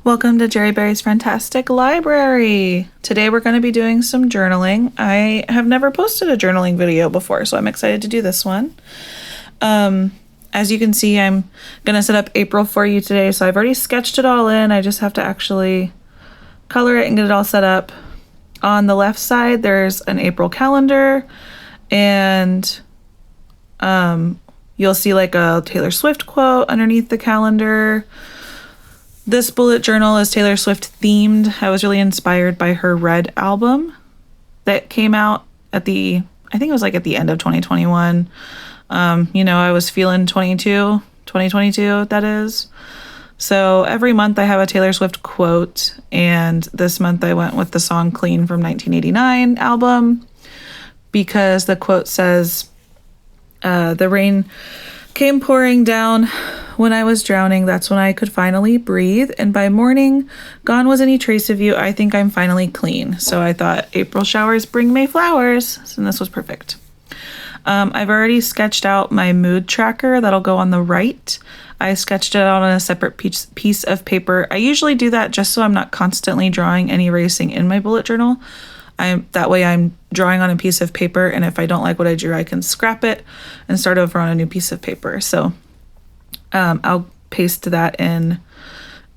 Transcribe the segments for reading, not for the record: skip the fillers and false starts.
Welcome to Jerri Berry's Friend-Tastic Library. Today we're going to be doing some journaling. I have never posted a journaling video before, so I'm excited to do this one. As you can see, I'm going to set up April for you today, so I've already sketched it all in. I just have to actually color it and get it all set up. On the left side, there's an April calendar, and you'll see like a Taylor Swift quote underneath the calendar. This bullet journal is Taylor Swift themed. I was really inspired by her Red album that came out at I think it was like at the end of 2021. I was feeling 2022, that is. So every month I have a Taylor Swift quote, and this month I went with the song Clean from 1989 album because the quote says, the rain came pouring down when I was drowning. That's when I could finally breathe. And by morning, gone was any trace of you. I think I'm finally clean. So I thought April showers bring May flowers. And this was perfect. I've already sketched out my mood tracker that'll go on the right. I sketched it out on a separate piece of paper. I usually do that just so I'm not constantly drawing and erasing in my bullet journal. That way I'm drawing on a piece of paper, and if I don't like what I drew, I can scrap it and start over on a new piece of paper. So I'll paste that in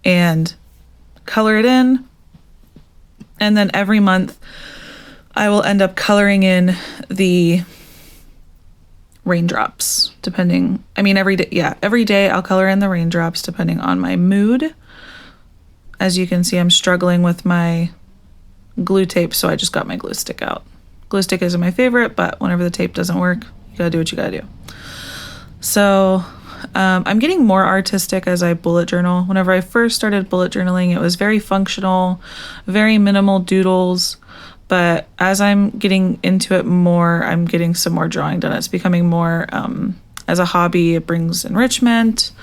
and color it in. And then every month I will end up coloring in the raindrops, every day I'll color in the raindrops depending on my mood. As you can see, I'm struggling with my glue tape, so I just got my glue stick out. Glue stick isn't my favorite, but whenever the tape doesn't work, you gotta do what you gotta do. So I'm getting more artistic as I bullet journal. Whenever I first started bullet journaling, it was very functional, very minimal doodles, but as I'm getting into it more, I'm getting some more drawing done. It's becoming more as a hobby. It brings enrichment,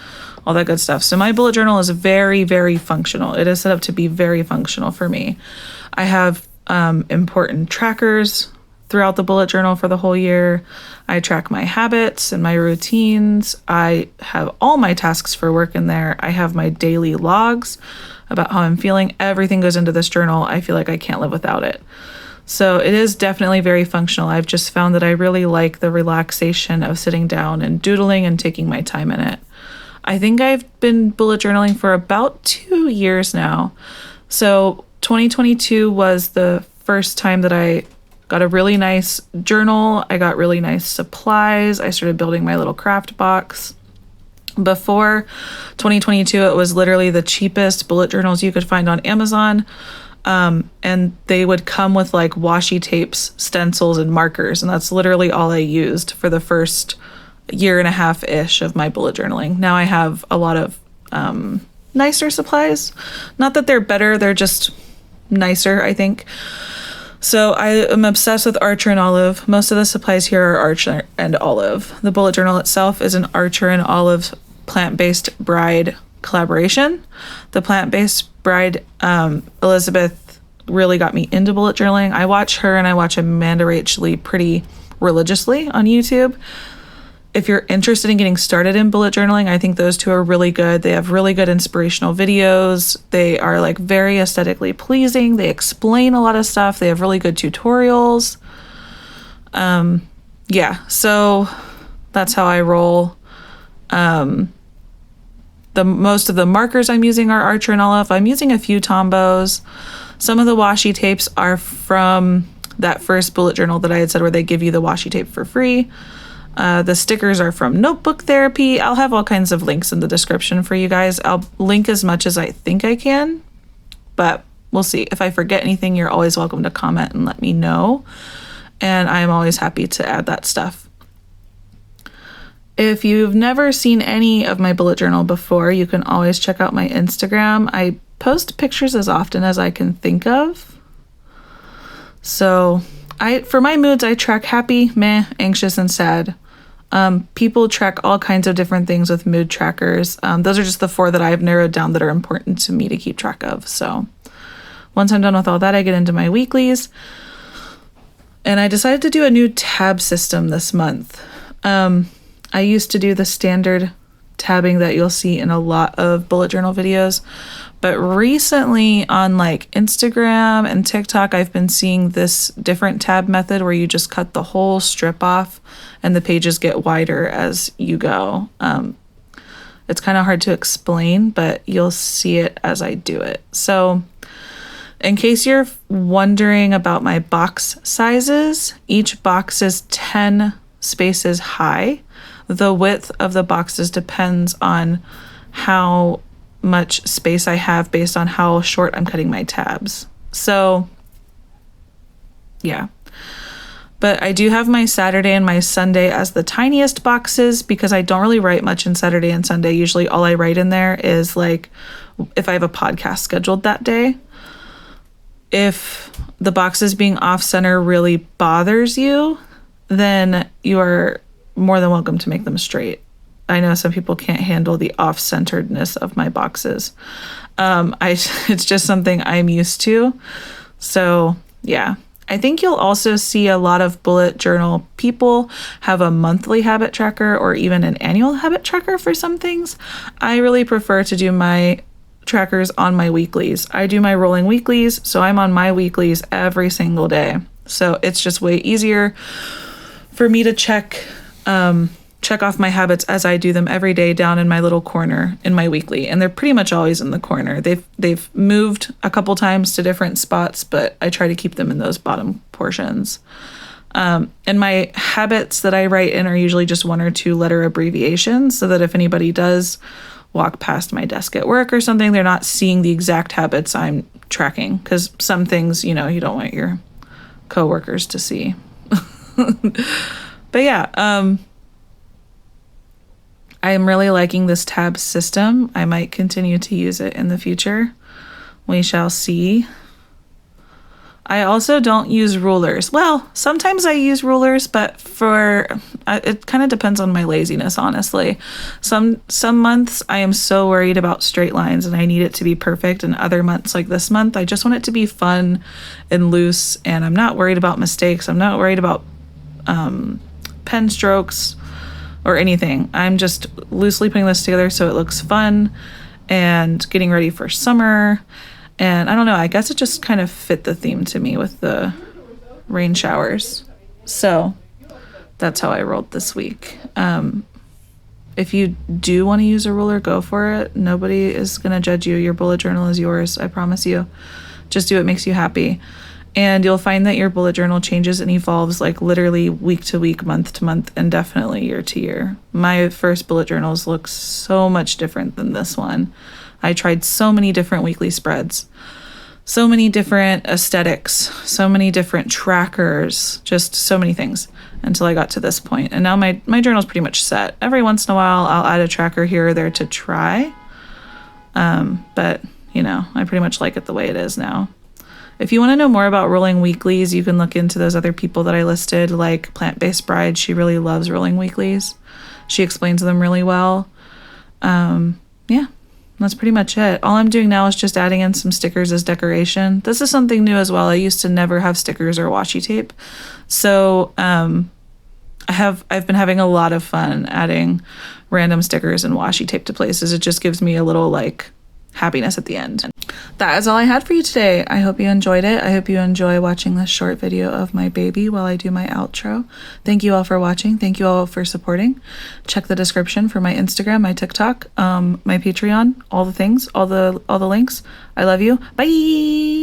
all that good stuff. So my bullet journal is very, very functional. It is set up to be very functional for me. I have important trackers throughout the bullet journal for the whole year. I track my habits and my routines. I have all my tasks for work in there. I have my daily logs about how I'm feeling. Everything goes into this journal. I feel like I can't live without it. So it is definitely very functional. I've just found that I really like the relaxation of sitting down and doodling and taking my time in it. I think I've been bullet journaling for about 2 years now. So 2022 was the first time that I got a really nice journal. I got really nice supplies. I started building my little craft box. Before 2022, it was literally the cheapest bullet journals you could find on Amazon. And they would come with like washi tapes, stencils, and markers. And that's literally all I used for the first year and a half-ish of my bullet journaling. Now I have a lot of nicer supplies. Not that they're better, they're just nicer, I think. So I am obsessed with Archer and Olive. Most of the supplies here are Archer and Olive. The bullet journal itself is an Archer and Olive plant-based bride collaboration. The plant-based bride, Elizabeth, really got me into bullet journaling. I watch her and I watch Amanda Rachel pretty religiously on YouTube. If you're interested in getting started in bullet journaling, I think those two are really good. They have really good inspirational videos. They are like very aesthetically pleasing. They explain a lot of stuff. They have really good tutorials. So that's how I roll. The most of the markers I'm using are Archer and Olive. I'm using a few Tombows. Some of the washi tapes are from that first bullet journal that I had said where they give you the washi tape for free. The stickers are from Notebook Therapy. I'll have all kinds of links in the description for you guys. I'll link as much as I think I can, but we'll see. If I forget anything, you're always welcome to comment and let me know. And I'm always happy to add that stuff. If you've never seen any of my bullet journal before, you can always check out my Instagram. I post pictures as often as I can think of. So for my moods, I track happy, meh, anxious, and sad. People track all kinds of different things with mood trackers. Those are just the 4 that I've narrowed down that are important to me to keep track of. So once I'm done with all that, I get into my weeklies. And I decided to do a new tab system this month. I used to do the standard tabbing that you'll see in a lot of bullet journal videos. But recently on like Instagram and TikTok, I've been seeing this different tab method where you just cut the whole strip off and the pages get wider as you go. It's kind of hard to explain, but you'll see it as I do it. So in case you're wondering about my box sizes, each box is 10 spaces high. The width of the boxes depends on how much space I have based on how short I'm cutting my tabs. So yeah. But I do have my Saturday and my Sunday as the tiniest boxes because I don't really write much in Saturday and Sunday. Usually all I write in there is like if I have a podcast scheduled that day. If the boxes being off center really bothers you, then you are more than welcome to make them straight. I know some people can't handle the off-centeredness of my boxes. It's just something I'm used to. So yeah. I think you'll also see a lot of bullet journal people have a monthly habit tracker or even an annual habit tracker for some things. I really prefer to do my trackers on my weeklies. I do my rolling weeklies, so I'm on my weeklies every single day. So it's just way easier for me to check off my habits as I do them every day down in my little corner in my weekly. And they're pretty much always in the corner. They've moved a couple times to different spots, but I try to keep them in those bottom portions. And my habits that I write in are usually just 1 or 2 letter abbreviations so that if anybody does walk past my desk at work or something, they're not seeing the exact habits I'm tracking, because some things, you don't want your coworkers to see. But yeah, I'm really liking this tab system. I might continue to use it in the future. We shall see. I also don't use rulers. Well, sometimes I use rulers, but it kind of depends on my laziness, honestly. Some months I am so worried about straight lines and I need it to be perfect, and other months like this month, I just want it to be fun and loose, and I'm not worried about mistakes. I'm not worried about pen strokes or anything. I'm just loosely putting this together so it looks fun and getting ready for summer. And I don't know, I guess it just kind of fit the theme to me with the rain showers. So that's how I rolled this week. If you do want to use a ruler, go for it. Nobody is going to judge you. Your bullet journal is yours, I promise you. Just do what makes you happy. And you'll find that your bullet journal changes and evolves like literally week to week, month to month, and definitely year to year. My first bullet journals look so much different than this one. I tried so many different weekly spreads, so many different aesthetics, so many different trackers, just so many things until I got to this point. And now my journal's pretty much set. Every once in a while, I'll add a tracker here or there to try. But, I pretty much like it the way it is now. If you want to know more about rolling weeklies, you can look into those other people that I listed, like Plant-Based Bride. She really loves rolling weeklies. She explains them really well. Yeah, that's pretty much it. All I'm doing now is just adding in some stickers as decoration. This is something new as well. I used to never have stickers or washi tape. So I've been having a lot of fun adding random stickers and washi tape to places. It just gives me a little happiness at the end. That is all I had for you today. I hope you enjoyed it. I hope you enjoy watching this short video of my baby while I do my outro. Thank you all for watching. Thank you all for supporting. Check the description for my Instagram, my TikTok, my Patreon, all the things, all the links. I love you. Bye.